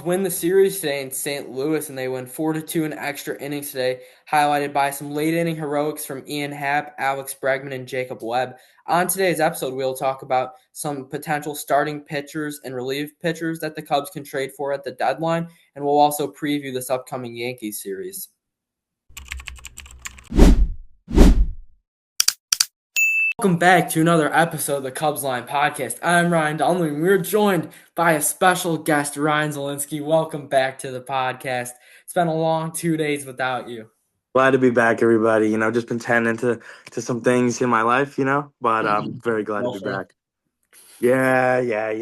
Win the series today in St. Louis, and they win 4-2 in extra innings today, highlighted by some late inning heroics from Ian Happ, Alex Bregman, and Jacob Webb. On today's episode, we'll talk about some potential starting pitchers and relief pitchers that the Cubs can trade for at the deadline, and we'll also preview this upcoming Yankees series. Welcome back to another episode of the Cubs Line Podcast. I'm Ryan Dunley. We're joined by a special guest, Ryan Zielinski. Welcome back to the podcast. It's been a long 2 days without you. Glad to be back, everybody. Just been tending to some things in my life, but I'm very glad to No be fun. back. Yeah,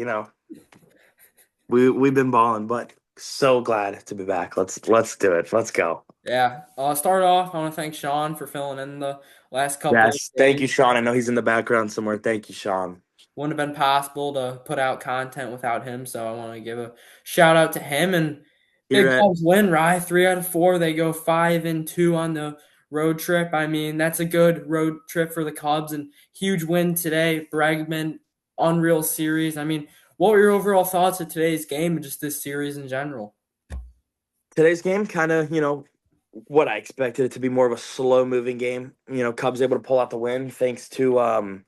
we've been balling, but so glad to be back. Let's do it. Let's go. Yeah. I'll start off. I want to thank Sean for filling in the last couple of Yes, thank days. you, Sean. I know he's in the background somewhere. Thank you, Sean. Wouldn't have been possible to put out content without him, so I want to give a shout out to him. And Here big at Cubs win, right? 3 out of 4. They go 5-2 on the road trip. I mean, that's a good road trip for the Cubs, and huge win today. Bregman, unreal series. I mean, what were your overall thoughts of today's game and just this series in general? today's game, kind of, what I expected it to be, more of a slow moving game. Cubs able to pull out the win thanks to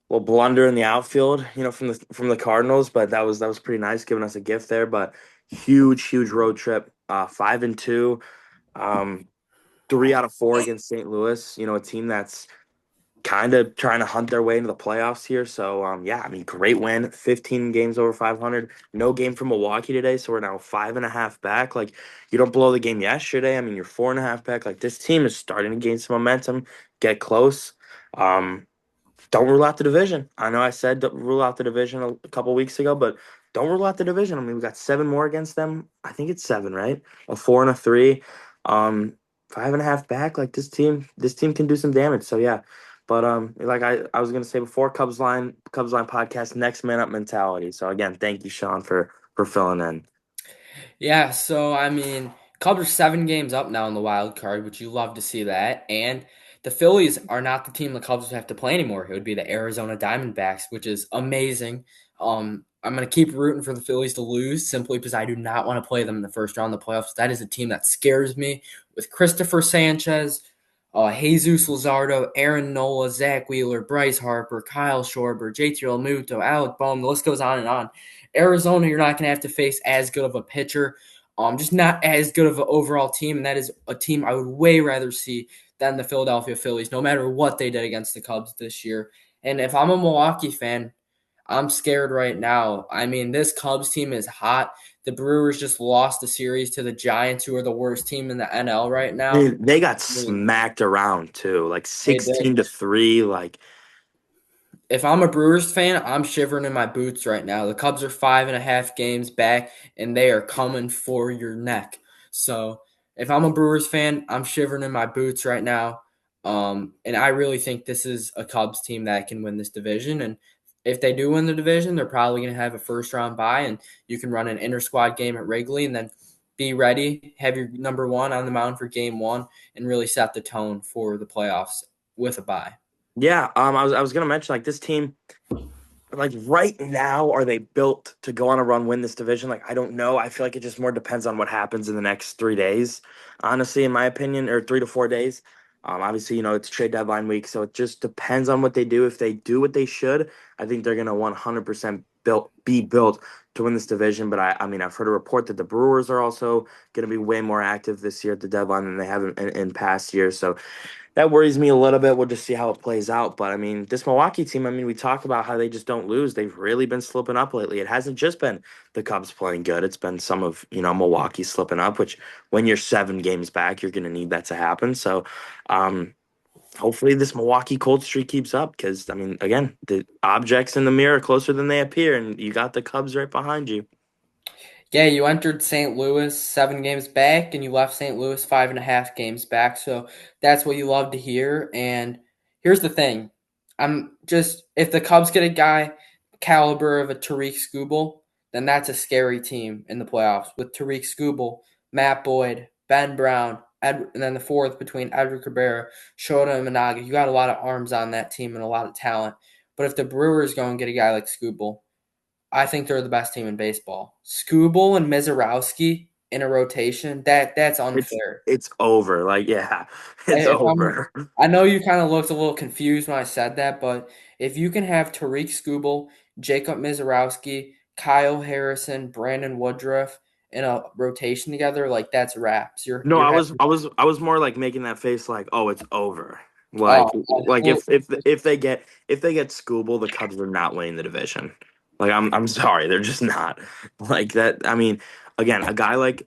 blunder in the outfield, from the Cardinals, but that was pretty nice, giving us a gift there. But huge road trip, 5-2, um, 3 out of 4 against St. Louis. A team that's kind of trying to hunt their way into the playoffs here. So yeah, I mean, great win. 15 games over 500. No game from Milwaukee today, so we're now 5.5 back. Like, you don't blow the game yesterday. I mean, you're 4.5 back. Like, this team is starting to gain some momentum, get close. Um, don't rule out the division. I know I said don't rule out the division a couple weeks ago, but don't rule out the division. I mean, we got 7 more against them. I think it's 7, right? A 4 and a 3, um, 5.5 back. Like, this team can do some damage. So yeah, but like I was gonna say before, Cubs line podcast, next man up mentality. So again, thank you, Sean, for filling in. Yeah, so I mean, Cubs are 7 games up now in the wild card, which you love to see that. And the Phillies are not the team the Cubs have to play anymore. It would be the Arizona Diamondbacks, which is amazing. I'm gonna keep rooting for the Phillies to lose simply because I do not want to play them in the first round of the playoffs. That is a team that scares me with Christopher Sanchez, Jesus Luzardo, Aaron Nola, Zach Wheeler, Bryce Harper, Kyle Schwarber, JT Realmuto, Alec Boehm. The list goes on and on. Arizona, you're not going to have to face as good of a pitcher, just not as good of an overall team, and that is a team I would way rather see than the Philadelphia Phillies, no matter what they did against the Cubs this year. And if I'm a Milwaukee fan, I'm scared right now. I mean, this Cubs team is hot. The Brewers just lost the series to the Giants, who are the worst team in the NL right now. They got I mean, smacked around too, like they 16-3. Like, if I'm a Brewers fan, I'm shivering in my boots right now. The Cubs are 5.5 games back, and they are coming for your neck. So if I'm a Brewers fan, I'm shivering in my boots right now. And I really think this is a Cubs team that can win this division. And if they do win the division, they're probably going to have a first round bye, and you can run an inter squad game at Wrigley, and then be ready, have your number one on the mound for game one, and really set the tone for the playoffs with a bye. yeah, I was gonna mention, like, this team, like, right now, are they built to go on a run, win this division? Like, I don't know. I feel like it just more depends on what happens in the next 3 days, honestly, in my opinion, or 3 to 4 days. Obviously, it's trade deadline week, so it just depends on what they do. If they do what they should, I think they're gonna 100% be built to win this division. But I mean, I've heard a report that the Brewers are also gonna be way more active this year at the deadline than they have in past years. So that worries me a little bit. We'll just see how it plays out. But I mean, this Milwaukee team, I mean, we talk about how they just don't lose. They've really been slipping up lately. It hasn't just been the Cubs playing good. It's been some of, Milwaukee slipping up, which when you're 7 games back, you're going to need that to happen. So um, hopefully this Milwaukee cold streak keeps up because, I mean, again, the objects in the mirror are closer than they appear, and you got the Cubs right behind you. Yeah, you entered St. Louis 7 games back, and you left St. Louis 5.5 games back. So that's what you love to hear. And here's the thing: I'm just if the Cubs get a guy caliber of a Tariq Skubal, then that's a scary team in the playoffs with Tariq Skubal, Matt Boyd, Ben Brown, and then the fourth between Edward Cabrera, Shota, and Managa. You got a lot of arms on that team and a lot of talent. But if the Brewers go and get a guy like Skubal, I think they're the best team in baseball. Skubal and Mizorowski in a rotation, that's It's unfair. it's over. Like, yeah, it's If over. I know you kind of looked a little confused when I said that, but if you can have Tariq Skubal, Jacob Mizorowski, Kyle Harrison, Brandon Woodruff in a rotation together, like that's wraps. No, You're I was more like making that face like, oh, it's over. oh Like well, if they get Scooble, the Cubs are not winning the division. Like, I'm sorry, they're just not. Like that. I mean, again, a guy like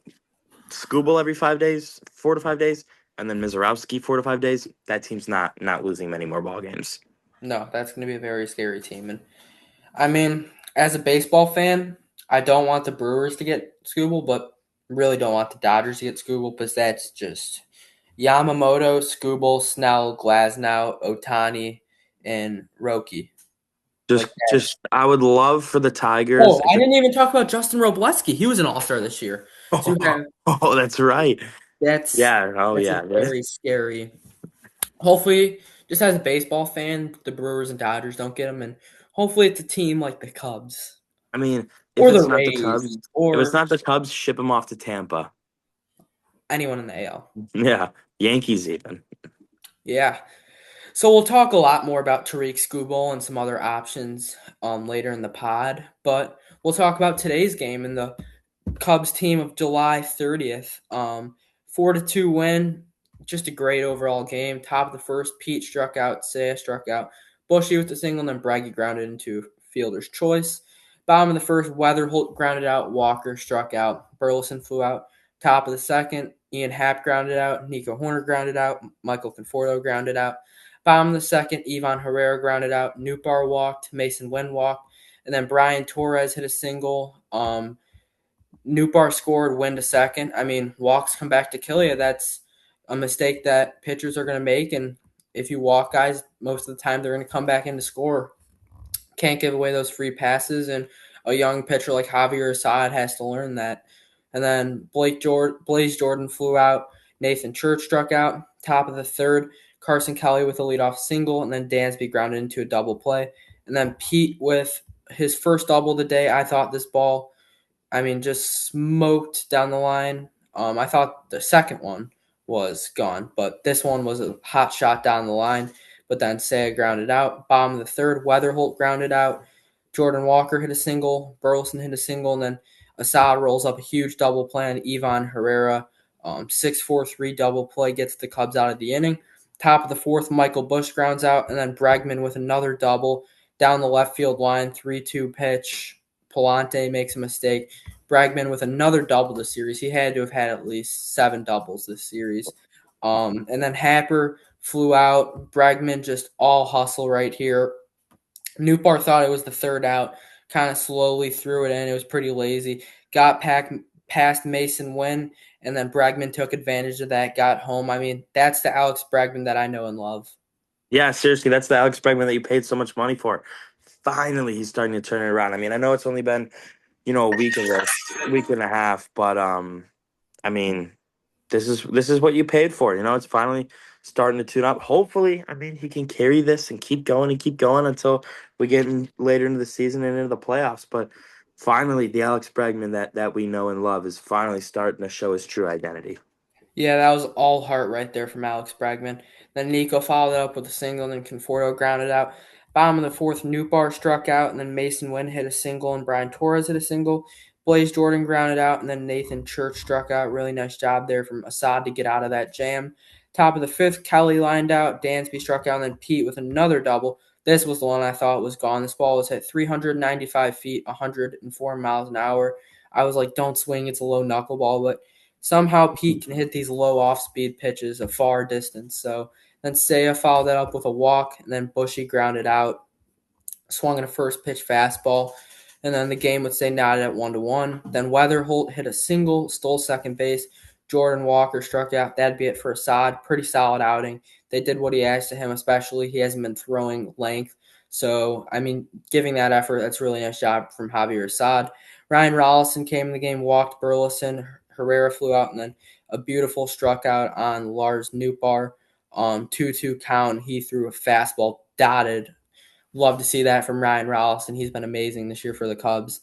Scooble every 5 days, 4 to 5 days, and then Mizorowski 4 to 5 days. That team's not losing many more ball games. no, that's going to be a very scary team. And I mean, as a baseball fan, I don't want the Brewers to get Skubal, but really don't want the Dodgers to get Skubal because that's just Yamamoto, Skubal, Snell, Glasnow, Otani, and Roki. Like Just that's. I would love for the Tigers. Oh, I didn't even talk about Justin Robleski. He was an All Star this year. So you have Oh, that's right. that's Yeah. Oh, that's a yeah. very scary. Hopefully, just as a baseball fan, the Brewers and Dodgers don't get him, and hopefully it's a team like the Cubs I mean, if or the it's not the Rays Cubs, if it's or not the Cubs, ship him off to Tampa. anyone in the AL. Yeah, Yankees even. Yeah. So we'll talk a lot more about Tariq Skubal and some other options later in the pod, but we'll talk about today's game in the Cubs team of July 30th. 4-2 win. Just a great overall game. Top of the first, Pete struck out, Seiya struck out, Bushy with the single, and then Braggy grounded into fielder's choice. Bottom of the first, Weatherholt grounded out, Walker struck out, Burleson flew out. Top of the second, Ian Happ grounded out, Nico Horner grounded out, Michael Conforto grounded out. Bottom of the second, Ivan Herrera grounded out, Nootbaar walked, Mason Wynn walked, and then Brian Torres hit a single. Nootbaar scored, win to second. I mean, walks come back to kill you. That's a mistake that pitchers are going to make. And if you walk guys, most of the time they're going to come back in to score. Can't give away those free passes. And a young pitcher like Javier Assad has to learn that. And then Blaze Jordan flew out. Nathan Church struck out. Top of the third, Carson Kelly with a leadoff single. And then Dansby grounded into a double play. And then Pete with his first double of the day. I thought this ball just smoked down the line. I thought the second one was gone, but this one was a hot shot down the line. But then Seiya grounded out. Bottom of the third, Weatherholt grounded out. Jordan Walker hit a single. Burleson hit a single, and then Assad rolls up a huge double play on Ivan Herrera. 6-4-3 double play gets the Cubs out of the inning. Top of the fourth, Michael Busch grounds out, and then Bregman with another double down the left field line. 3-2 pitch. Palante makes a mistake. Bregman with another double this series. He had to have had at least 7 doubles this series. And then Happer flew out. Bregman just all hustle right here. Nootbaar thought it was the third out, kind of slowly threw it in. It was pretty lazy. Got past Mason Wynn, and then Bregman took advantage of that, got home. I mean, that's the Alex Bregman that I know and love. Yeah, seriously, that's the Alex Bregman that you paid so much money for. Finally, he's starting to turn it around. I mean, I know it's only been, a week of this, week and a half, but I mean, this is what you paid for. It's finally starting to tune up. Hopefully, I mean, he can carry this and keep going until we get later into the season and into the playoffs. But finally, the Alex Bregman that we know and love is finally starting to show his true identity. Yeah, that was all heart right there from Alex Bregman. Then Nico followed it up with a single, and then Conforto grounded out. Bottom of the fourth, Nootbaar struck out, and then Mason Wynn hit a single, and Brian Torres hit a single. Blaze Jordan grounded out, and then Nathan Church struck out. Really nice job there from Assad to get out of that jam. Top of the fifth, Kelly lined out, Dansby struck out, and then Pete with another double. This was the one I thought was gone. This ball was hit 395 feet, 104 miles an hour. I was like, don't swing, it's a low knuckleball, but somehow Pete can hit these low off speed pitches a far distance. So then Seiya followed that up with a walk, and then Bushy grounded out, swung in a first pitch fastball, and then the game would stay knotted at 1-1. Then Weatherholt hit a single, stole second base. Jordan Walker struck out. That'd be it for Assad. Pretty solid outing. They did what he asked of him, especially he hasn't been throwing length. So, giving that effort, that's a really nice job from Javier Assad. Ryan Rollison came in the game, walked Burleson. Herrera flew out, and then a beautiful struck out on Lars Nootbaar. 2-2 count. He threw a fastball dotted Love to see that from Ryan Rolston. He's been amazing this year for the Cubs.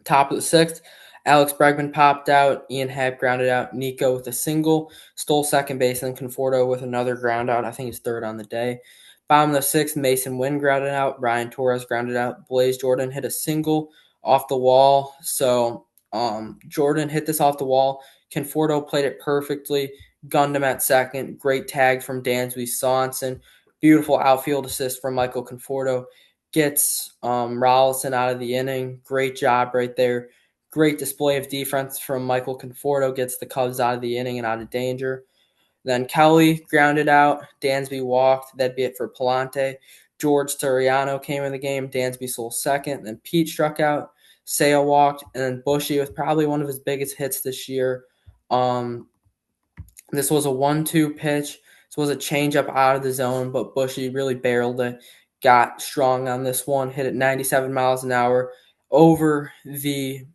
Top of the sixth, Alex Bregman popped out. Ian Happ grounded out. Nico with a single, stole second base, and then Conforto with another ground out. I think he's third on the day. Bottom of the sixth, Mason Wynn grounded out. Brian Torres grounded out. Blaze Jordan hit a single off the wall. So Jordan hit this off the wall. Conforto played it perfectly. Gunned him at second. Great tag from Dansby Swanson. Beautiful outfield assist from Michael Conforto. Gets Rollison out of the inning. Great job right there. Great display of defense from Michael Conforto. Gets the Cubs out of the inning and out of danger. Then Kelly grounded out. Dansby walked. That'd be it for Palante. George Soriano came in the game. Dansby stole second. Then Pete struck out. Sale walked. And then Bushy with probably one of his biggest hits this year. Um, this was a 1-2 pitch. This was a changeup out of the zone, but Bushy really barreled it. Got strong on this one. Hit it 97 miles an hour over the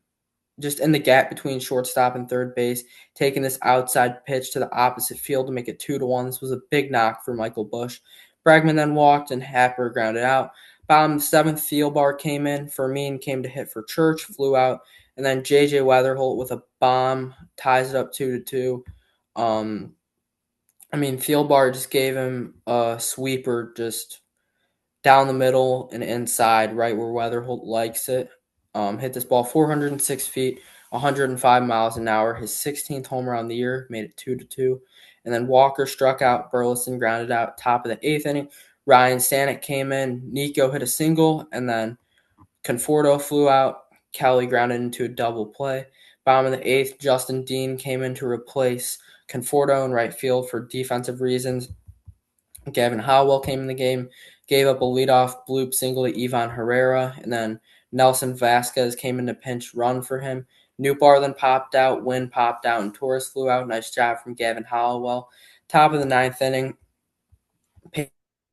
just in the gap between shortstop and third base, taking this outside pitch to the opposite field to make it 2-1. This was a big knock for Michael Busch. Bregman then walked and Happer grounded out. Bottom of the seventh, Thielbar came in. Fermin came to hit for Church, flew out, and then J.J. Weatherholt with a bomb ties it up 2-2. Thielbar just gave him a sweeper just down the middle and inside, right where Weatherholt likes it. Hit this ball 406 feet, 105 miles an hour. His 16th home run of the year made it 2-2. And then Walker struck out. Burleson grounded out. Top of the eighth inning, Ryan Stanek came in. Nico hit a single, and then Conforto flew out. Kelly grounded into a double play. Bottom of the eighth, Justin Dean came in to replace Conforto in right field for defensive reasons. Gavin Howell came in the game, gave up a leadoff bloop single to Ivan Herrera, and then Nelson Vasquez came in to pinch run for him. Newbar then popped out, Wynn popped out, and Torres flew out. Nice job from Gavin Hollowell. Top of the ninth inning,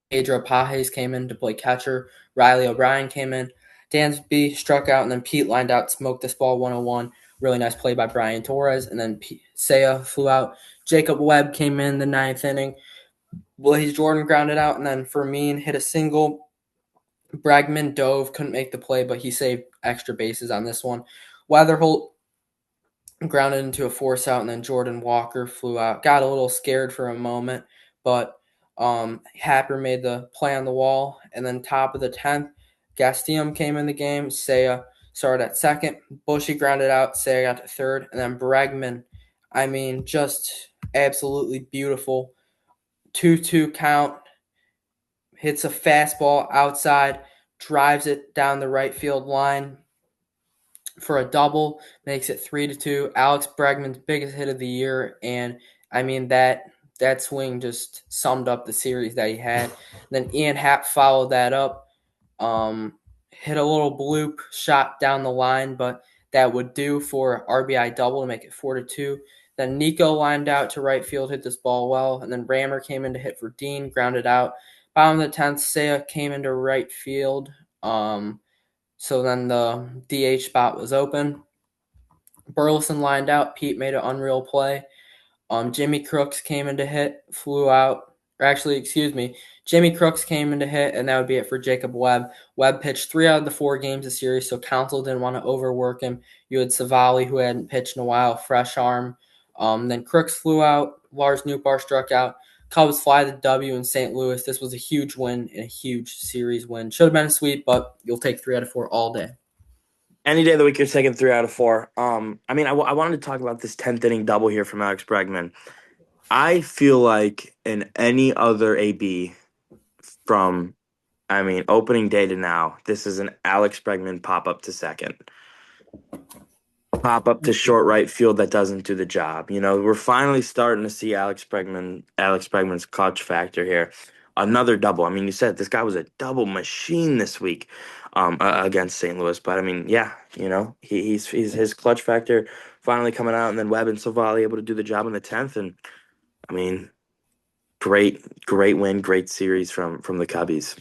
Pedro Pajes came in to play catcher. Riley O'Brien came in. Dansby struck out, and then Pete lined out, smoked this ball 101. Really nice play by Brian Torres, and then Seiya flew out. Jacob Webb came in the ninth inning. Blaze Jordan grounded out, and then Fermin hit a single. Bregman dove, couldn't make the play, but he saved extra bases on this one. Weatherholt grounded into a force out, and then Jordan Walker flew out. Got a little scared for a moment, but Happer made the play on the wall. And then top of the 10th, Gastium came in the game. Seiya started at second. Bushy grounded out. Seiya got to third. And then Bregman, just absolutely beautiful. 2-2 count, hits a fastball outside, drives it down the right field line for a double, makes it 3-2. Alex Bregman's biggest hit of the year, and that swing just summed up the series that he had. Then Ian Happ followed that up, hit a little bloop shot down the line, but that would do for RBI double to make it 4-2. Then Nico lined out to right field, hit this ball well, and then Rammer came in to hit for Dean, grounded out. Bottom of the 10th, Seiya came into right field. So then the DH spot was open. Burleson lined out. Pete made an unreal play. Jimmy Crooks came in to hit, flew out. Or actually, excuse me, Jimmy Crooks came in to hit, and that would be it for Jacob Webb. Webb pitched 3 out of the 4 games of series, so Council didn't want to overwork him. You had Savali, who hadn't pitched in a while, fresh arm. Then Crooks flew out. Lars Nootbaar struck out. Cubs fly the W in St. Louis. This was a huge win and a huge series win. Should have been a sweep, but you'll take 3 out of 4 all day. Any day of the week, you're taking 3 out of 4. I wanted to talk about this 10th inning double here from Alex Bregman. I feel like in any other AB from, opening day to now, this is an Alex Bregman pop up to second, pop up to short right field that doesn't do the job. We're finally starting to see Alex Bregman's clutch factor here. Another double. You said this guy was a double machine this week against St. Louis. But yeah, he's his clutch factor finally coming out, and then Webb and Savali able to do the job in the 10th. And great win, great series from the Cubbies.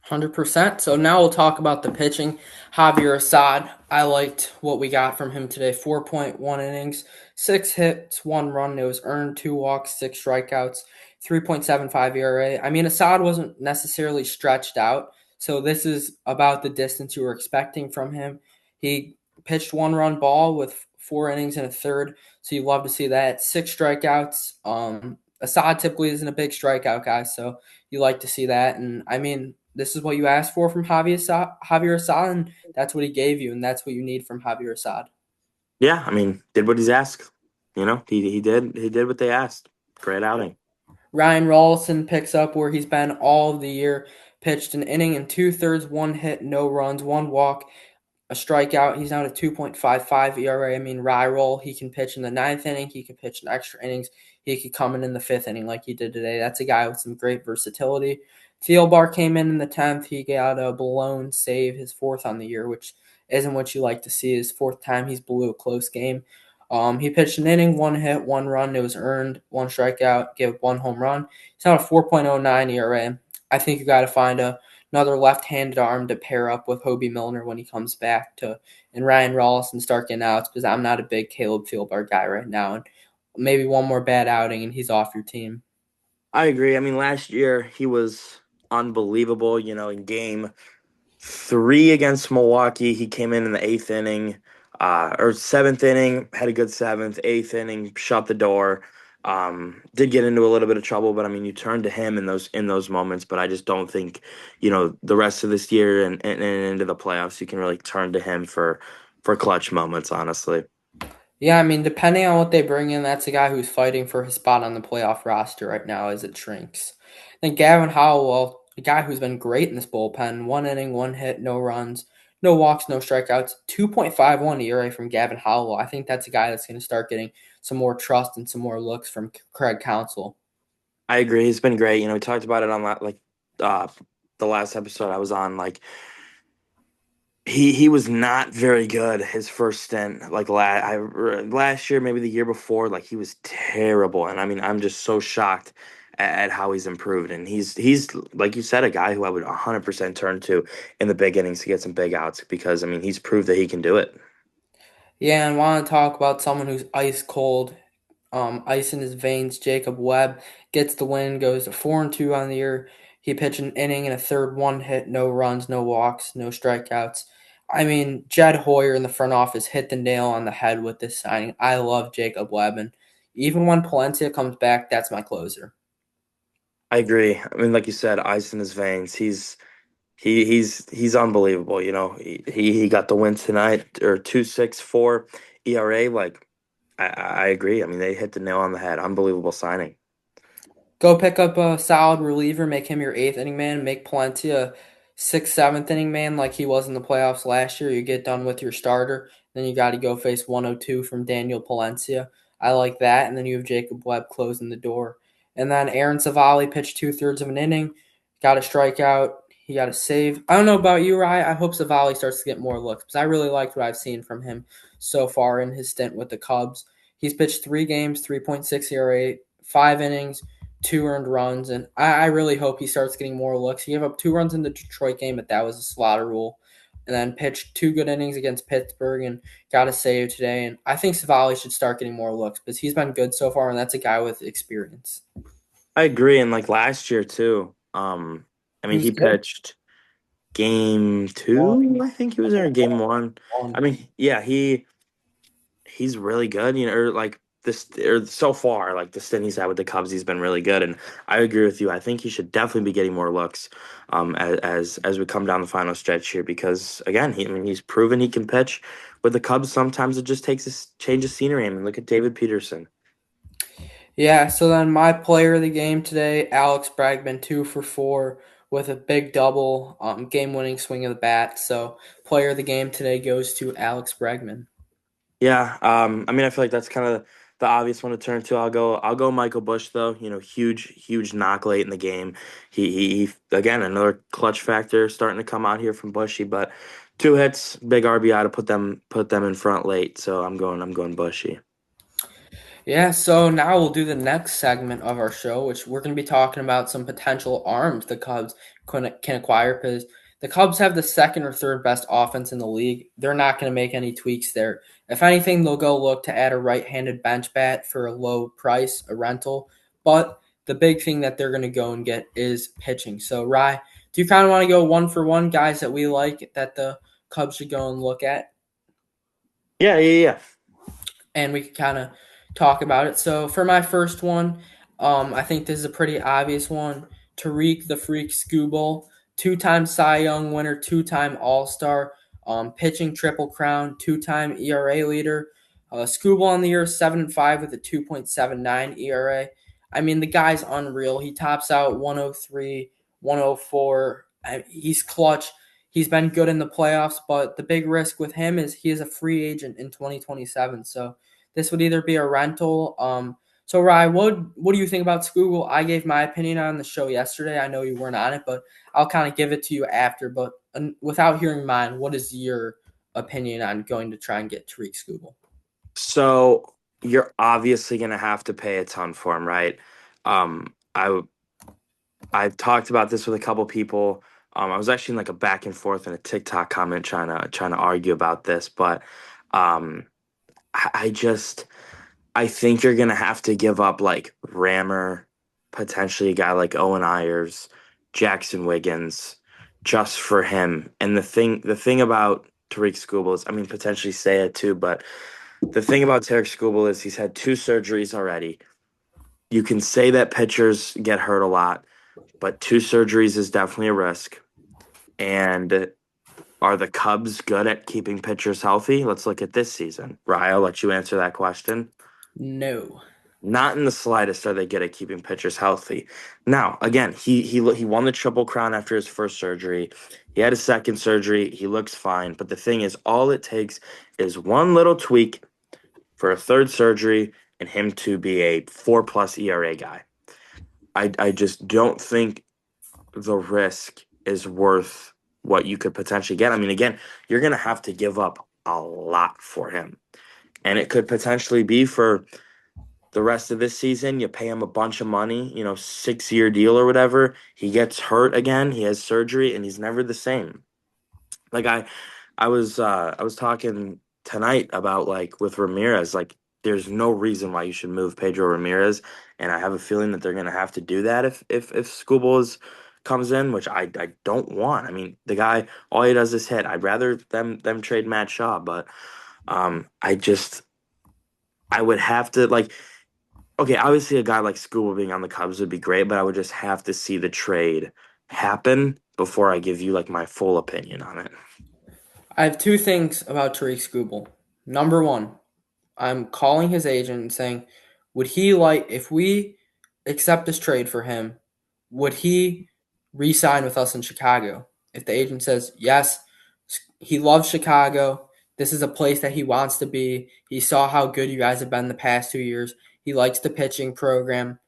100%. So now we'll talk about the pitching. Javier Assad, I liked what we got from him today. 4.1 innings, 6 hits, 1 run. It was earned, 2 walks, 6 strikeouts, 3.75 ERA. Assad wasn't necessarily stretched out, So this is about the distance you were expecting from him. He pitched 1 run ball with 4 innings and a third. So you love to see that. 6 strikeouts. Assad typically isn't a big strikeout guy, so you like to see that. And I mean, this is what you asked for from Javier Assad, and that's what he gave you, and that's what you need from Javier Assad. Yeah, I mean, did what he's asked. He did what they asked. Great outing. Ryan Rawlson picks up where he's been all of the year, pitched an inning and 2/3, 1 hit, no runs, 1 walk, a strikeout. He's down to 2.55 ERA. I mean, Ryrol, he can pitch in the ninth inning. He can pitch in extra innings. He could come in the fifth inning like he did today. That's a guy with some great versatility. Thielbar came in the 10th. He got a blown save, his fourth on the year, which isn't what you like to see. His fourth time he's blew a close game. He pitched an inning, 1 hit, 1 run. It was earned, 1 strikeout, gave 1 home run. He's now a 4.09 ERA. I think you got to find another left-handed arm to pair up with Hobie Milner when he comes back to and Ryan Rawlison and start getting outs because I'm not a big Caleb Thielbar guy right now. And maybe one more bad outing and he's off your team. I agree. I mean, last year he was unbelievable. In game three against Milwaukee, he came in the eighth inning, or seventh inning, had a good seventh, eighth inning, shut the door. Did get into a little bit of trouble, but I mean, you turn to him in those moments. But I just don't think, the rest of this year and into the playoffs, you can really turn to him for clutch moments. Honestly, Yeah, I mean, depending on what they bring in, that's a guy who's fighting for his spot on the playoff roster right now as it shrinks. Then Gavin Howell, a guy who's been great in this bullpen, 1 inning, 1 hit, no runs, no walks, no strikeouts, 2.51 ERA from Gavin Howell. I think that's a guy that's going to start getting some more trust and some more looks from Craig Counsell. I agree. He's been great. We talked about it on uh, the last episode I was on. Like he was not very good his first stint. Last year, maybe the year before, like he was terrible. And I mean, I'm just so shocked at how he's improved. And he's like you said, a guy who I would 100% turn to in the big innings to get some big outs because I mean he's proved that he can do it. Yeah, and want to talk about someone who's ice cold, ice in his veins. Jacob Webb gets the win, goes to 4-2 on the year. He pitched an inning and a third, 1 hit, no runs, no walks, no strikeouts. I mean, Jed Hoyer in the front office hit the nail on the head with this signing. I love Jacob Webb, and even when Palencia comes back, that's my closer. I agree. I mean, like you said, ice in his veins. He's unbelievable. He got the win tonight or 2.64 ERA. Like I agree. I mean, they hit the nail on the head. Unbelievable signing. Go pick up a solid reliever, make him your eighth inning man, make Palencia sixth, seventh inning man like he was in the playoffs last year. You get done with your starter, then you got to go face 102 from Daniel Palencia. I like that, and then you have Jacob Webb closing the door. And then Aaron Savali pitched 2/3 of an inning, got a strikeout, he got a save. I don't know about you, Rye. I hope Savali starts to get more looks because I really liked what I've seen from him so far in his stint with the Cubs. He's pitched 3 games, 3.6 ERA, 5 innings, 2 earned runs, and I really hope he starts getting more looks. He gave up 2 runs in the Detroit game, but that was a slaughter rule. And then pitched 2 good innings against Pittsburgh and got a save today. And I think Savali should start getting more looks because he's been good so far, and that's a guy with experience. I agree. And like last year too. I He mean, was he good. pitched game One, two. I think he was there in game one. I one. mean, yeah, he's really good. Or like this, or so far, like the stint he's had with the Cubs, he's been really good. And I agree with you. I think he should definitely be getting more looks, as we come down the final stretch here. Because again, I mean, he's proven he can pitch with the Cubs. Sometimes it just takes a change of scenery. I mean, look at David Peterson. Yeah, so then my player of the game today, Alex Bregman, 2 for 4 with a big double, game-winning swing of the bat. So player of the game today goes to Alex Bregman. Yeah, I mean, I feel like that's kind of the obvious one to turn to. I'll go Michael Bush though. Huge knock late in the game. He again another clutch factor starting to come out here from Bushy, but 2 hits, big RBI to put them in front late. So I'm going Bushy. Yeah, so now we'll do the next segment of our show, which we're going to be talking about some potential arms the Cubs can acquire because the Cubs have the second or third best offense in the league. They're not going to make any tweaks there. If anything, they'll go look to add a right-handed bench bat for a low price, a rental. But the big thing that they're going to go and get is pitching. So, Rye, Do you kind of want to go one for one, guys that we like that the Cubs should go and look at? Yeah, yeah, yeah. And we can kind of talk about it. So for my first one, I think this is a pretty obvious one. Tariq the Freak Skubal, two-time Cy Young winner, two-time All-Star, pitching triple crown, two-time ERA leader. Skubal on the year 7-5 with a 2.79 ERA. I mean, the guy's unreal. He tops out 103, 104. He's clutch. He's been good in the playoffs, but the big risk with him is he is a free agent in 2027. So this would either be a rental. So Rye, what do you think about Scoogle? I gave my opinion on the show yesterday. I know you weren't on it, but I'll kind of give it to you after. But without hearing mine, what is your opinion on going to try and get Tariq Scoogle? So you're obviously gonna have to pay a ton for him, right? I I've talked about this with a couple people. I was actually in like a back and forth in a TikTok comment trying to argue about this, but um, I just I think you're gonna have to give up like Rammer, potentially a guy like Owen Ayers, Jackson Wiggins, just for him. And the thing about Tariq Skubal is, I mean, potentially say it too, but the thing about Tariq Skubal is he's had two surgeries already. You can say that pitchers get hurt a lot, but two surgeries is definitely a risk. And are the Cubs good at keeping pitchers healthy? Let's look at this season. Ryan, I'll let you answer that question. No. Not in the slightest are they good at keeping pitchers healthy. Now, again, he won the Triple Crown after his first surgery. He had a second surgery. He looks fine. But the thing is, all it takes is one little tweak for a third surgery and him to be a 4+ ERA guy. I just don't think the risk is worth what you could potentially get. I mean, again, you're gonna have to give up a lot for him. And it could potentially be for the rest of this season. You pay him a bunch of money, 6-year deal or whatever. He gets hurt again, he has surgery, and he's never the same. Like I was talking tonight about like with Ramirez, like there's no reason why you should move Pedro Ramirez, and I have a feeling that they're gonna have to do that if Scooble's comes in, which I don't want. I mean, the guy all he does is hit. I'd rather them trade Matt Shaw, but I would have to like okay, obviously a guy like Scooble being on the Cubs would be great, but I would just have to see the trade happen before I give you like my full opinion on it. I have two things about Tariq Skubal. Number one, I'm calling his agent and saying, would he like if we accept this trade for him, would he re-sign with us in Chicago? If the agent says yes, he loves Chicago. This is a place that he wants to be. He saw how good you guys have been the past 2 years. He likes the pitching program.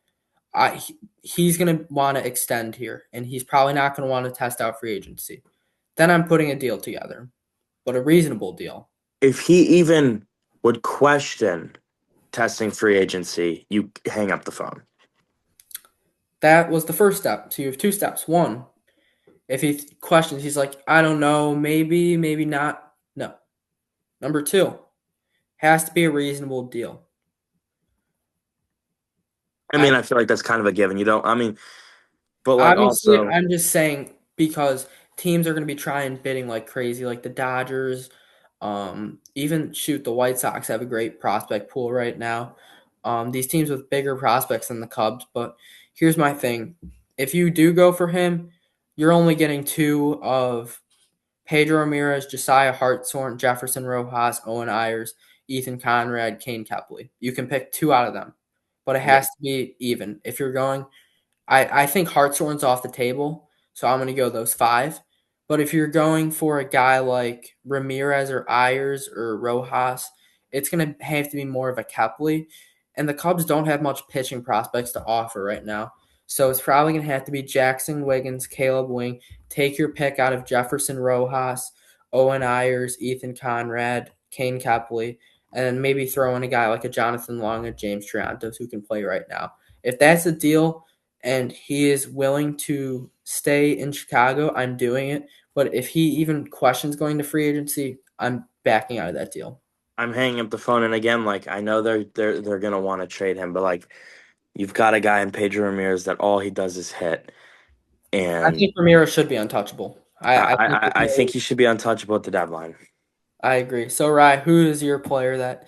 He's gonna want to extend here, and he's probably not gonna want to test out free agency. Then I'm putting a deal together, but a reasonable deal. If he even would question testing free agency, you hang up the phone. That was the first step. So you have two steps. One, if he questions, he's like, I don't know, maybe, maybe not. No. Number two, has to be a reasonable deal. I I mean, I feel like that's kind of a given. You don't, I mean, but like obviously also, I'm just saying because teams are going to be trying bidding like crazy, like the Dodgers, even shoot the White Sox have a great prospect pool right now. These teams with bigger prospects than the Cubs, but here's my thing: if you do go for him, you're only getting two of Pedro Ramirez, Josiah Hartshorn, Jefferson Rojas, Owen Ayers, Ethan Conrad, Kane Kepley. You can pick two out of them, but it yeah, has to be even. If you're going, I think Hartshorn's off the table, so I'm going to go those five. But if you're going for a guy like Ramirez or Ayers or Rojas, it's going to have to be more of a Kepley. And the Cubs don't have much pitching prospects to offer right now. So it's probably going to have to be Jackson Wiggins, Caleb Wing. Take your pick out of Jefferson Rojas, Owen Ayers, Ethan Conrad, Kane Kepley, and then maybe throw in a guy like a Jonathan Long and James Triantos who can play right now. If that's the deal, and he is willing to stay in Chicago, I'm doing it. But if he even questions going to free agency, I'm backing out of that deal. I'm hanging up the phone. And again, like I know they're gonna want to trade him, but like you've got a guy in Pedro Ramirez that all he does is hit. I and think Ramirez should be untouchable. I think I think he should be untouchable at the deadline. I agree. So, Rye, who is your player that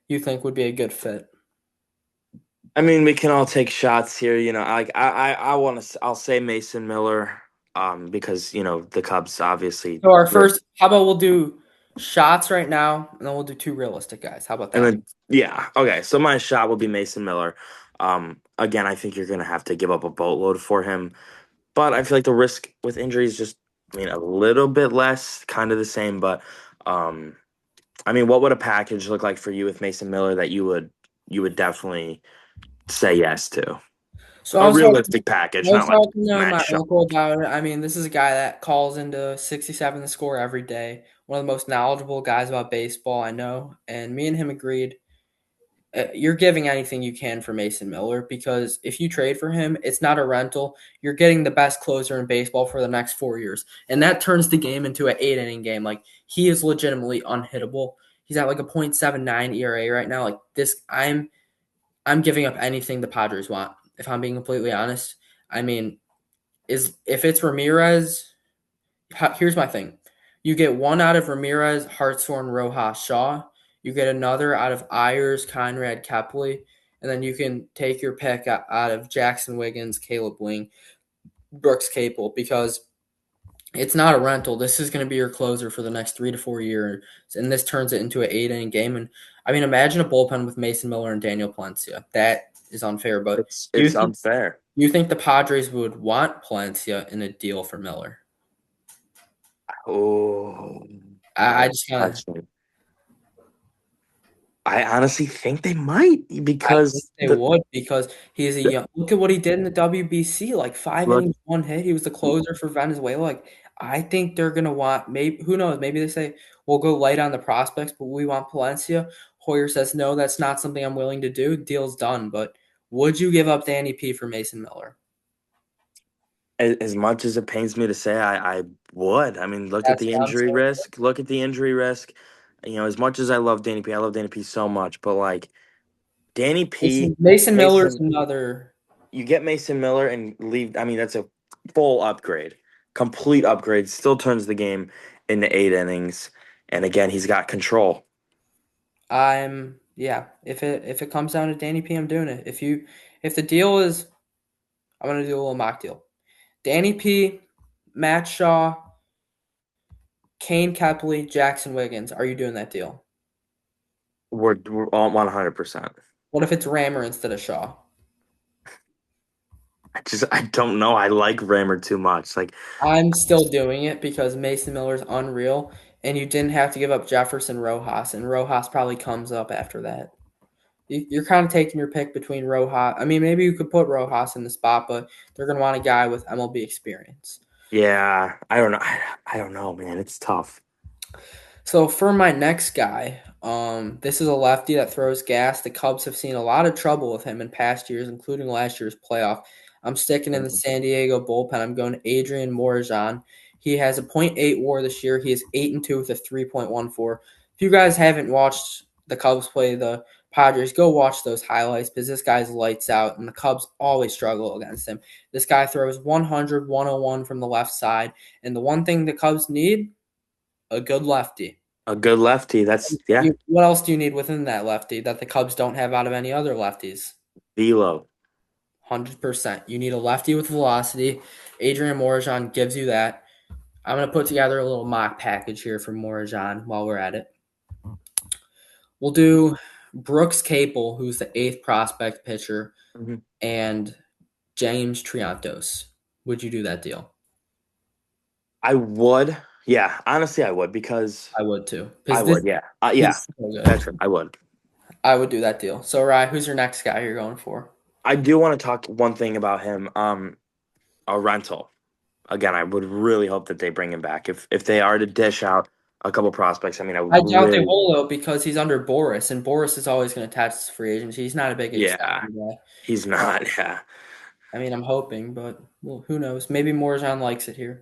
you think would be a good fit? I mean, we can all take shots here. I want to. I'll say Mason Miller, because the Cubs obviously, So, our first, how about we'll do shots right now, and then we'll do two realistic guys. How about and that? then yeah, okay. So my shot will be Mason Miller. Again, I think you're gonna have to give up a boatload for him, but I feel like the risk with injury is just, I mean, a little bit less, kind of the same. But um, I mean, what would a package look like for you with Mason Miller that you would definitely say yes to? So, A realistic package, I was not like talking to Max my Shaw. uncle about it. I mean, this is a guy that calls into 67 to score every day. One of the most knowledgeable guys about baseball I know. And me and him agreed you're giving anything you can for Mason Miller because if you trade for him, it's not a rental. You're getting the best closer in baseball for the next 4 years, and that turns the game into an 8 inning game. Like he is legitimately unhittable. He's at like a .79 ERA right now. Like this, I'm giving up anything the Padres want. If I'm being completely honest, I mean, is if it's Ramirez, here's my thing. You get one out of Ramirez, Hartshorn, Rojas, Shaw. You get another out of Ayers, Conrad, Kepley. And then you can take your pick out of Jackson Wiggins, Caleb Ling, Brooks Capel, because it's not a rental. This is going to be your closer for the next 3 to 4 years. And this turns it into an 8 inning game. And I mean, imagine a bullpen with Mason Miller and Daniel Palencia. That is unfair. But do you It's think, unfair. you think the Padres would want Palencia in a deal for Miller? Oh, I great just kind of question. I honestly think they might I think because they would because he's a young. Look at what he did in the WBC, like five look, innings, one hit. He was the closer for Venezuela. Like I think they're gonna want maybe who knows? Maybe they say we'll go light on the prospects, but we want Palencia. Hoyer says no, that's not something I'm willing to do. Deal's done. But would you give up Danny P for Mason Miller? as much as it pains me to say, I would. I mean, look at That's the what I'm injury saying. risk. Look at the injury risk. As much as I love Danny P, I love Danny P so much, but like Danny P, Mason Miller is Mason, another. you get Mason Miller and leave. I mean, that's a full upgrade, complete upgrade. Still turns the game into 8 innings, and again, he's got control. I'm yeah. If it comes down to Danny P, I'm doing it. If the deal is, I'm gonna do a little mock deal. Danny P, Matt Shaw, Kane Kepley, Jackson Wiggins. Are you doing that deal? We're all 100%. What if it's Rammer instead of Shaw? I don't know. I like Rammer too much. Like, I'm still doing it because Mason Miller's unreal, and you didn't have to give up Jefferson Rojas, and Rojas probably comes up after that. You're kind of taking your pick between Rojas. I mean, maybe you could put Rojas in the spot, but they're going to want a guy with MLB experience. yeah, I don't know. I don't know, man. It's tough. So for my next guy, this is a lefty that throws gas. The Cubs have seen a lot of trouble with him in past years, including last year's playoff. I'm sticking in the San Diego bullpen. I'm going to Adrian Morejon. He has a .8 WAR this year. He is 8-2 with a 3.14. If you guys haven't watched the Cubs play the Padres, go watch those highlights because this guy's lights out, and the Cubs always struggle against him. This guy throws 100, 101 from the left side, and the one thing the Cubs need, a good lefty. A good lefty. That's yeah. What else do you need within that lefty that the Cubs don't have out of any other lefties? Velo. 100%. You need a lefty with velocity. Adrian Morejon gives you that. I'm going to put together a little mock package here for Morejon while we're at it. We'll do Brooks Capel, who's the eighth prospect pitcher, Mhm. and James Triantos. Would you do that deal? I would. Yeah, honestly, I would because I would too. I Because this would. Yeah, yeah. he's so good. That's right. I would. I would do that deal. So, Rye, who's your next guy you're going for? I do want to talk one thing about him. A rental. Again, I would really hope that they bring him back. If they are to dish out a couple prospects, I mean, I I would doubt they really. will though because he's under Boris, and Boris is always going to attach to free agency. He's not a big Yeah, extension guy. he's not. Yeah, I mean, I'm hoping, but well, who knows? Maybe Morejon likes it here.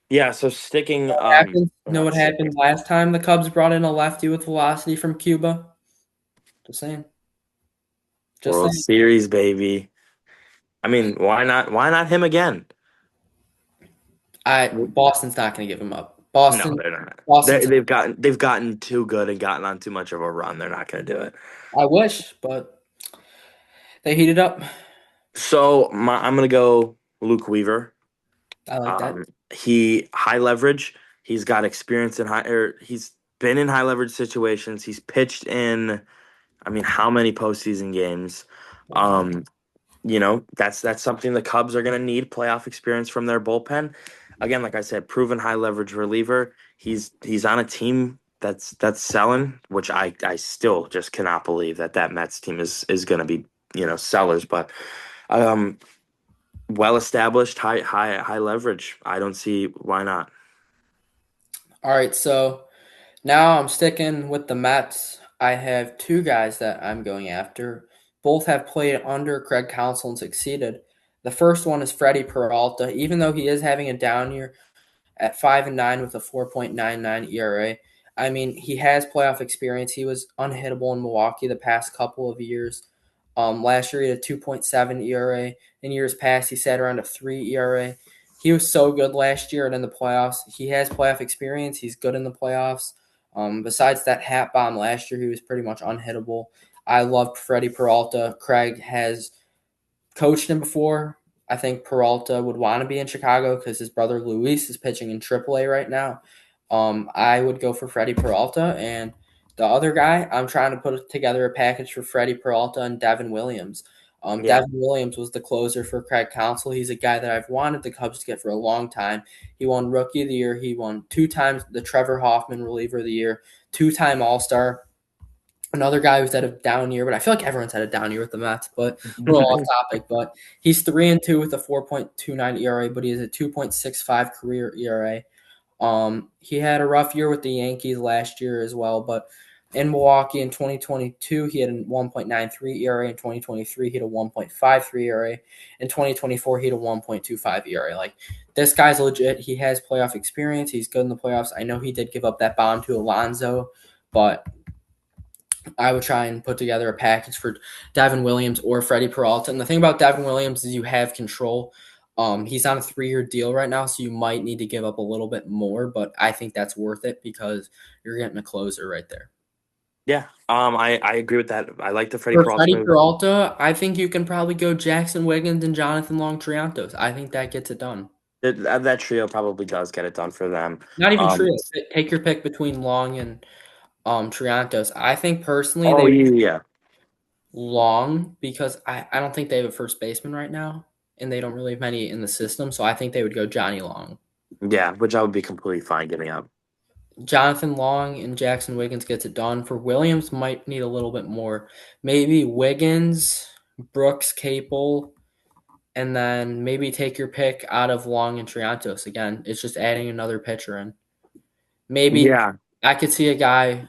yeah. So sticking. What happened? Know what Let's see. happened last time the Cubs brought in a lefty with velocity from Cuba? Just saying. Just World saying. Series, baby. I mean, why not? Why not him again? I Boston's not going to give him up. No, Boston, they're not. Boston's. They've gotten too good and gotten on too much of a run. They're not going to do it. I wish, but they heated up. So I'm gonna go Luke Weaver. I like that. He high leverage. He's got experience in he's been in high leverage situations. He's pitched in, I mean, how many postseason games? Um, that's something the Cubs are gonna need playoff experience from their bullpen. Again, like I said, proven high leverage reliever. He's on a team that's selling, which I still just cannot believe that Mets team is gonna be sellers, but um well established, high leverage. I don't see why not. All right, so now I'm sticking with the Mets. I have two guys that I'm going after. Both have played under Craig Counsell and succeeded. The first one is Freddie Peralta. Even though he is having a down year, at 5-9 with a 4.99 ERA. I mean, he has playoff experience. He was unhittable in Milwaukee the past couple of years. Last year he had a 2.7 ERA. In years past, he sat around a 3 ERA. He was so good last year and in the playoffs. He has playoff experience. He's good in the playoffs. Besides that hat bomb last year, he was pretty much unhittable. I loved Freddie Peralta. Craig has coached him before. I think Peralta would want to be in Chicago because his brother Luis is pitching in AAA right now. I would go for Freddie Peralta, and the other guy, I'm trying to put together a package for Freddie Peralta and Devin Williams. Yeah, Devin Williams was the closer for Craig Counsell. He's a guy that I've wanted the Cubs to get for a long time. He won Rookie of the Year. He won 2 times the Trevor Hoffman Reliever of the Year, 2-time All Star. Another guy who's had a down year, but I feel like everyone's had a down year with the Mets. But we're all off topic. But he's 3-2 with a 4.29 ERA, but he has a 2.65 career ERA. He had a rough year with the Yankees last year as well, but in Milwaukee in 2022, he had a 1.93 ERA. In 2023, he had a 1.53 ERA. In 2024, he had a 1.25 ERA. Like, this guy's legit. He has playoff experience. He's good in the playoffs. I know he did give up that bomb to Alonso, but I would try and put together a package for Devin Williams or Freddie Peralta. And the thing about Devin Williams is you have control. He's on a 3-year deal right now, so you might need to give up a little bit more, but I think that's worth it because you're getting a closer right there. yeah. I agree with that. I like the Freddie For Peralta Freddie move. Peralta, I think you can probably go Jackson Wiggins and Jonathan Long Triantos. I think that gets it done. That trio probably does get it done for them. Not even Um, trio. Take your pick between Long and Triantos. I think personally oh they yeah, Long because I don't think they have a first baseman right now, and they don't really have many in the system. So I think they would go Johnny Long. yeah, which I would be completely fine giving up. Jonathan Long and Jackson Wiggins gets it done. For Williams, might need a little bit more. Maybe Wiggins, Brooks, Capel, and then maybe take your pick out of Long and Triantos. Again, it's just adding another pitcher in. Maybe Yeah, I could see a guy.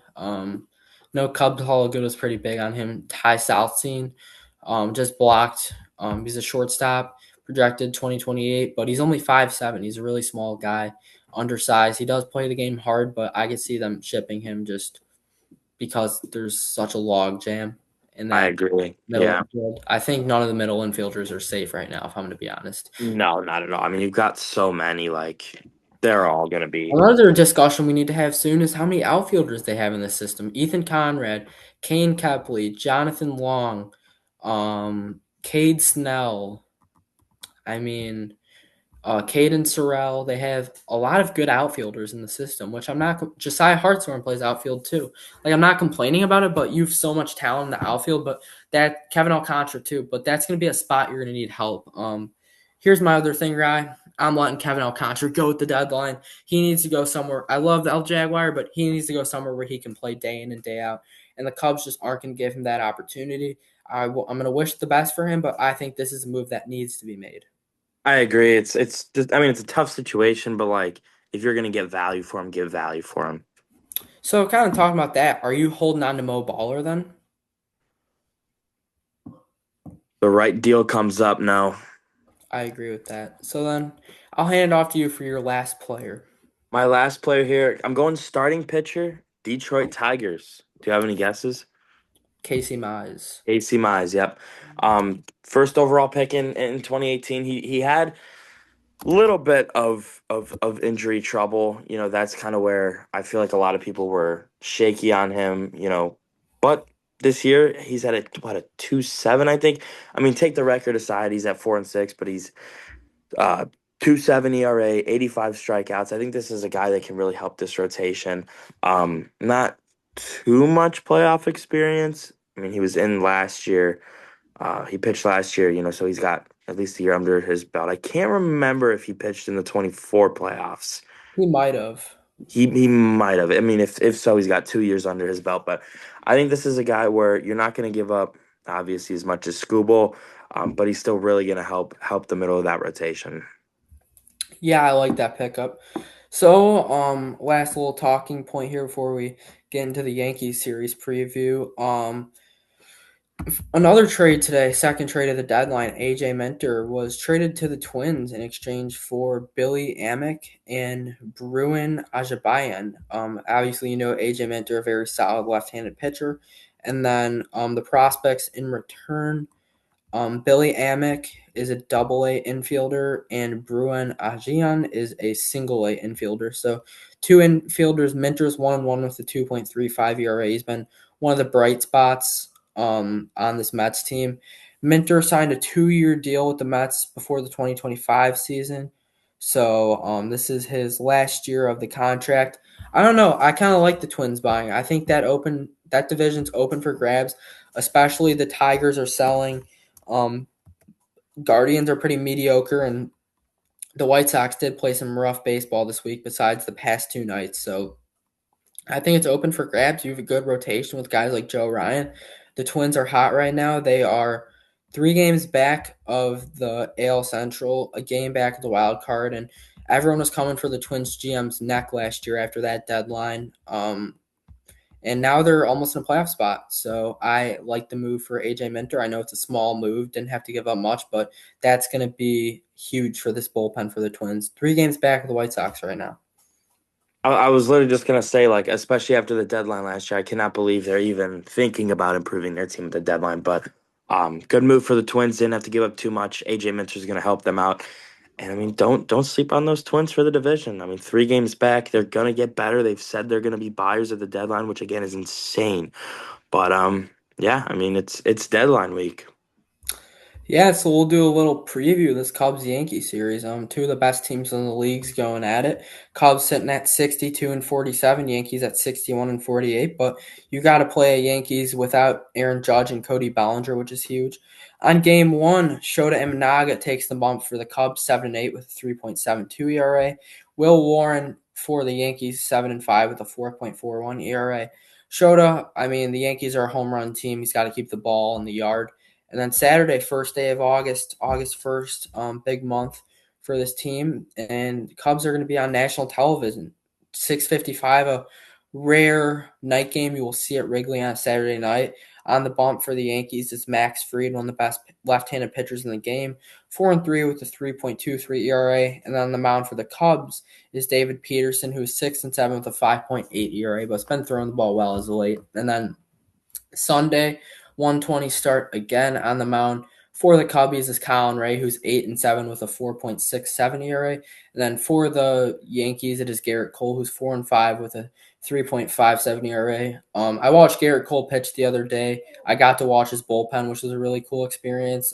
No, Cubs Hall of Good was pretty big on him. Ty Southstein, just blocked. He's a shortstop, projected 2028, but he's only 5'7". He's a really small guy, undersized. He does play the game hard, but I could see them shipping him just because there's such a log jam in I that agree. middle Yeah, infield. I think none of the middle infielders are safe right now, if I'm going to be honest. no, not at all. I mean, you've got so many. Like, they're all gonna be. Another discussion we need to have soon is how many outfielders they have in the system. Ethan Conrad, Kane Kepley, Jonathan Long, Cade Snell. I mean, Caden Sorrell. They have a lot of good outfielders in the system, which I'm not. Josiah Hartshorn plays outfield too. Like, I'm not complaining about it, but you've so much talent in the outfield. But that Kevin Alcantara too. But that's going to be a spot you're going to need help. Here's my other thing, Rye. I'm letting Kevin Alcantara go at the deadline. He needs to go somewhere. I love the El Jaguar, but he needs to go somewhere where he can play day in and day out. And the Cubs just aren't going to give him that opportunity. I'm going to wish the best for him, but I think this is a move that needs to be made. I agree. It's just. I mean, it's a tough situation, but like, if you're gonna get value for him, give value for him. So, kind of talking about that, are you holding on to Mo Baller then? The right deal comes up now. I agree with that. So then, I'll hand it off to you for your last player, My last player here, I'm going starting pitcher, Detroit Tigers. Do you have any guesses? Casey Mize. AC Mize, yep. First overall pick in 2018. He had little bit of injury trouble. That's kind of where I feel like a lot of people were shaky on him. But this year he's at a 2.7, I think. I mean, take the record aside, he's at 4-6, but he's 2.7 ERA, 85 strikeouts. I think this is a guy that can really help this rotation. Not too much playoff experience. I mean, he was in last year. He pitched last year, so he's got at least a year under his belt. I can't remember if he pitched in the 24 playoffs. He might have. He might have. I mean, if so, he's got 2 years under his belt. But I think this is a guy where you're not going to give up, obviously, as much as Scooble, but he's still really going to help the middle of that rotation. Yeah, I like that pickup. So, last little talking point here before we get into the Yankees series preview. Another trade today, second trade of the deadline. AJ Minter was traded to the Twins in exchange for Billy Amick and Bruin Ajabayan. Obviously, AJ Minter, a very solid left-handed pitcher, and then the prospects in return. Billy Amick is a double A infielder, and Bruin Ajian is a single A infielder. So, two infielders. Minter's 1-1 with a 2.35 ERA. He's been one of the bright spots on this Mets team. Minter signed a 2-year deal with the Mets before the 2025 season. So, this is his last year of the contract. I don't know. I kind of like the Twins buying. I think that division's open for grabs, especially the Tigers are selling. um, Guardians are pretty mediocre, and the White Sox did play some rough baseball this week besides the past two nights. So I think it's open for grabs. You have a good rotation with guys like Joe Ryan. The Twins are hot right now. They are 3 games back of the AL Central, a game back of the wild card, and everyone was coming for the Twins GM's neck last year after that deadline. And now they're almost in a playoff spot. So I like the move for AJ Minter. I know it's a small move, didn't have to give up much, but that's going to be huge for this bullpen for the Twins. 3 games back of the White Sox right now. I was literally just gonna say, like, especially after the deadline last year, I cannot believe they're even thinking about improving their team at the deadline. But good move for the Twins. Didn't have to give up too much. AJ Minter's gonna help them out. And I mean, don't sleep on those Twins for the division. I mean, 3 games back, they're gonna get better. They've said they're gonna be buyers at the deadline, which again is insane. But yeah, I mean, it's deadline week. Yeah, so we'll do a little preview of this Cubs Yankee series. Two of the best teams in the league's going at it. Cubs sitting at 62 and 47, Yankees at 61 and 48. But you got to play a Yankees without Aaron Judge and Cody Bellinger, which is huge. On game one, Shota Imanaga takes the bump for the Cubs 7-8 with a 3.72 ERA. Will Warren for the Yankees 7-5 with a 4.41 ERA. Shota, I mean, the Yankees are a home run team. He's got to keep the ball in the yard. And then Saturday, first day of August, August 1st, big month for this team. And Cubs are going to be on national television. 6:55, a rare night game you will see at Wrigley on Saturday night. On the bump for the Yankees is Max Fried, one of the best left-handed pitchers in the game. 4-3 with a 3.23 ERA. And then on the mound for the Cubs is David Peterson, who's 6-7 with a 5.8 ERA, but has been throwing the ball well as of late. And then Sunday, 120 start again on the mound for the Cubbies is Colin Ray, who's 8-7 with a 4.67 ERA. And then for the Yankees, it is Garrett Cole, who's 4-5 with a 3.57 ERA. I watched Garrett Cole pitch the other day. I got to watch his bullpen, which was a really cool experience.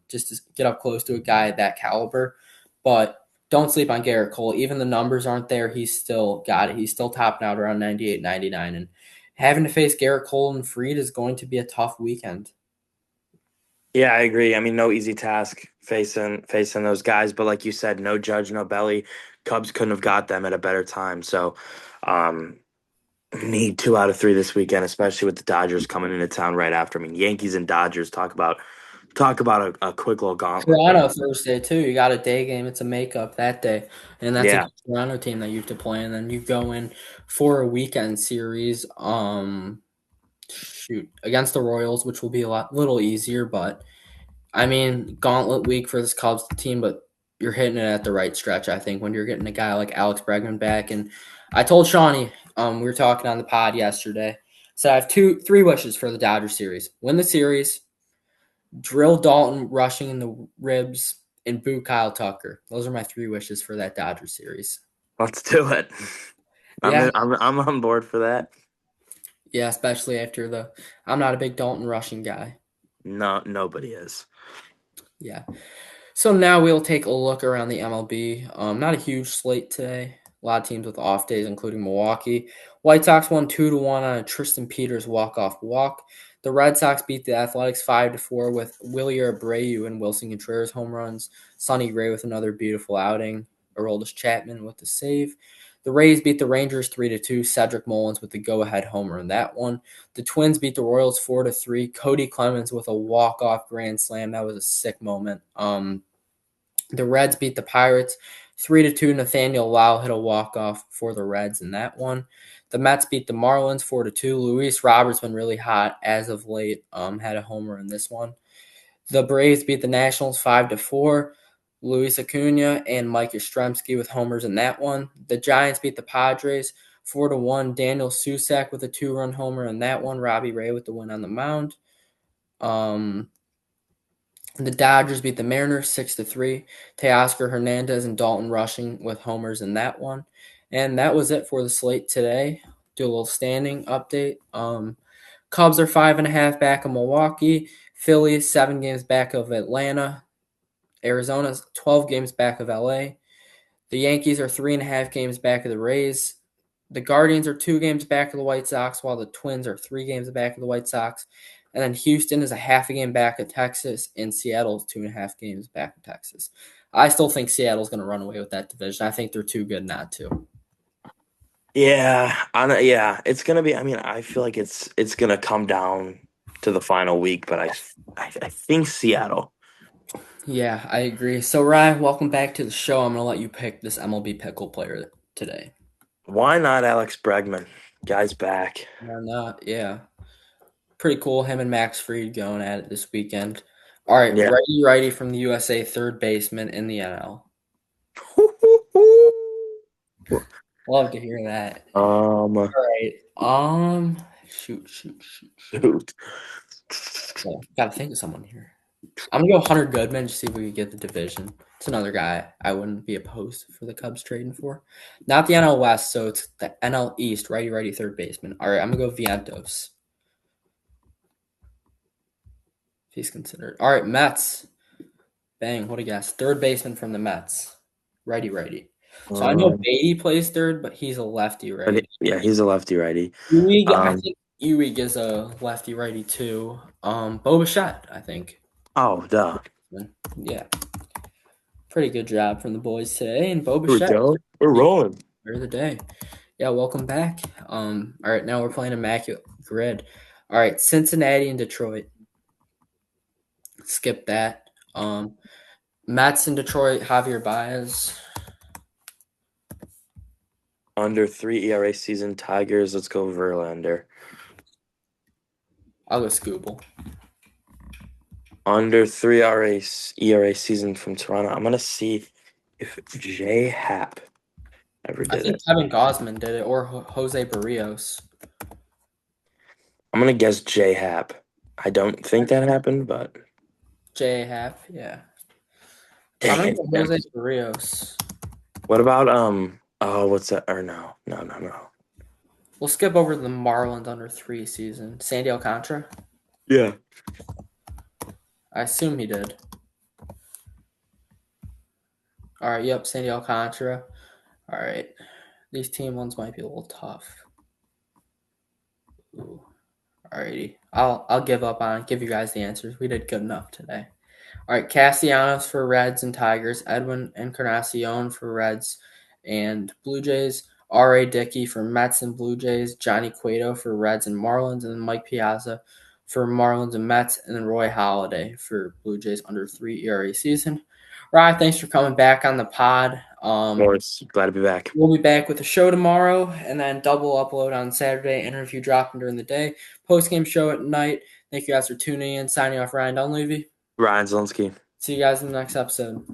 Just to get up close to a guy at that caliber. But don't sleep on Garrett Cole. Even the numbers aren't there. He's still got it. He's still topping out around 98, 99. And having to face Garrett Cole and Fried is going to be a tough weekend. Yeah, I agree. I mean, no easy task facing those guys, but like you said, no Judge, no Belly. Cubs couldn't have got them at a better time. So, um, need 2 out of 3 this weekend, especially with the Dodgers coming into town right after. I mean, Yankees and Dodgers talk about a quick little gauntlet Toronto there. Thursday too. You got a day game. It's a makeup that day, and that's a Yeah, good Toronto team that you have to play. And then you go in for a weekend series. Shoot, against the Royals, which will be a little easier. But I mean, gauntlet week for this Cubs team. But you're hitting it at the right stretch. I think when you're getting a guy like Alex Bregman back, and I told Shawnee, we were talking on the pod yesterday. So I have three wishes for the Dodgers series: win the series, drill Dalton rushing in the ribs, and boo Kyle Tucker. Those are my 3 wishes for that Dodgers series. Let's do it. Yeah, I'm on board for that. yeah, especially after the. I'm not a big Dalton rushing guy. No, nobody is. Yeah. So now we'll take a look around the MLB. Not a huge slate today. A lot of teams with off days, including Milwaukee. White Sox won 2-1 on a Tristan Peters walk-off walk. The Red Sox beat the Athletics 5-4 with Willie Abreu and Wilson Contreras home runs. Sonny Gray with another beautiful outing. Aroldis Chapman with the save. The Rays beat the Rangers 3-2. Cedric Mullins with the go-ahead homer in that one. The Twins beat the Royals 4-3. Cody Clemens with a walk-off grand slam. That was a sick moment. The Reds beat the Pirates 3-2. Nathaniel Lau hit a walk-off for the Reds in that one. The Mets beat the Marlins 4-2. Luis Roberts been really hot as of late. Had a homer in this one. The Braves beat the Nationals 5-4. Luis Acuna and Mike Yastrzemski with homers in that one. The Giants beat the Padres 4-1. Daniel Susac with a 2-run homer in that one. Robbie Ray with the win on the mound. The Dodgers beat the Mariners 6-3. Teoscar Hernandez and Dalton Rushing with homers in that one. And that was it for the slate today. Do a little standing update. Cubs are 5.5 back of Milwaukee. Phillies 7 games back of Atlanta. Arizona's 12 games back of LA. The Yankees are 3.5 games back of the Rays. The Guardians are 2 games back of the White Sox, while the Twins are 3 games back of the White Sox. And then Houston is a half a game back of Texas, and Seattle is 2.5 games back of Texas. I still think Seattle's going to run away with that division. I think they're too good not to. Yeah, it's gonna be. I mean, I feel like it's gonna come down to the final week, but I think Seattle. Yeah, I agree. So, Ryan, welcome back to the show. I'm going to let you pick this MLB pickle player today. Why not Alex Bregman? Guy's back. Why not? Yeah. Pretty cool. Him and Max Fried going at it this weekend. All right, Yeah. righty from the USA, third baseman in the NL. Love to hear that. Um, All right. Shoot. dude. Yeah, gotta think of someone here. I'm gonna go Hunter Goodman to see if we can get the division. It's another guy I wouldn't be opposed for the Cubs trading for. Not the NL West, so it's the NL East. Righty, third baseman. All right, I'm gonna go Vientos. If he's considered. All right, Mets. Bang, what a guess. Third baseman from the Mets. Righty. So I know Um, Beatty plays third, but he's a lefty, but right? yeah, he's a lefty righty. Ewing, I Um, think Ewing is a lefty righty too. Bo Bichette, I think. oh, duh. Yeah, pretty good job from the boys today. And Bo Here we Bichette, go. We're yeah, rolling. player of the day. Yeah, welcome back. All right, now we're playing Immaculate Grid. All right, Cincinnati and Detroit. Skip that. Mets in Detroit, Javier Baez. Under 3 ERA season, Tigers. Let's go Verlander. I'll go Scooble. Under 3 ERA season from Toronto. I'm gonna see if J Happ ever I did think it. Kevin Gausman did it, or Jose Barrios. I'm gonna guess J Happ. I don't think that happened, but J Happ, yeah. I'm dang gonna it. go Jose Barrios. What about oh, what's that? Or no. We'll skip over the Marlins under 3 season. Sandy Alcantara? Yeah. I assume he did. All right, yep, Sandy Alcantara. All right. These team ones might be a little tough. Ooh. Alrighty. I'll give up on it. Give you guys the answers. We did good enough today. All right, Castellanos for Reds and Tigers. Edwin Encarnacion for Reds and Blue Jays. R.A. Dickey for Mets and Blue Jays. Johnny Cueto for Reds and Marlins. And then Mike Piazza for Marlins and Mets. And then Roy Halladay for Blue Jays under 3 ERA season. Ryan, thanks for coming back on the pod. Morris, glad to be back. We'll be back with a show tomorrow and then double upload on Saturday. Interview dropping during the day. Post-game show at night. Thank you guys for tuning in. Signing off, Ryan Dunleavy. Ryan Zelinsky. See you guys in the next episode.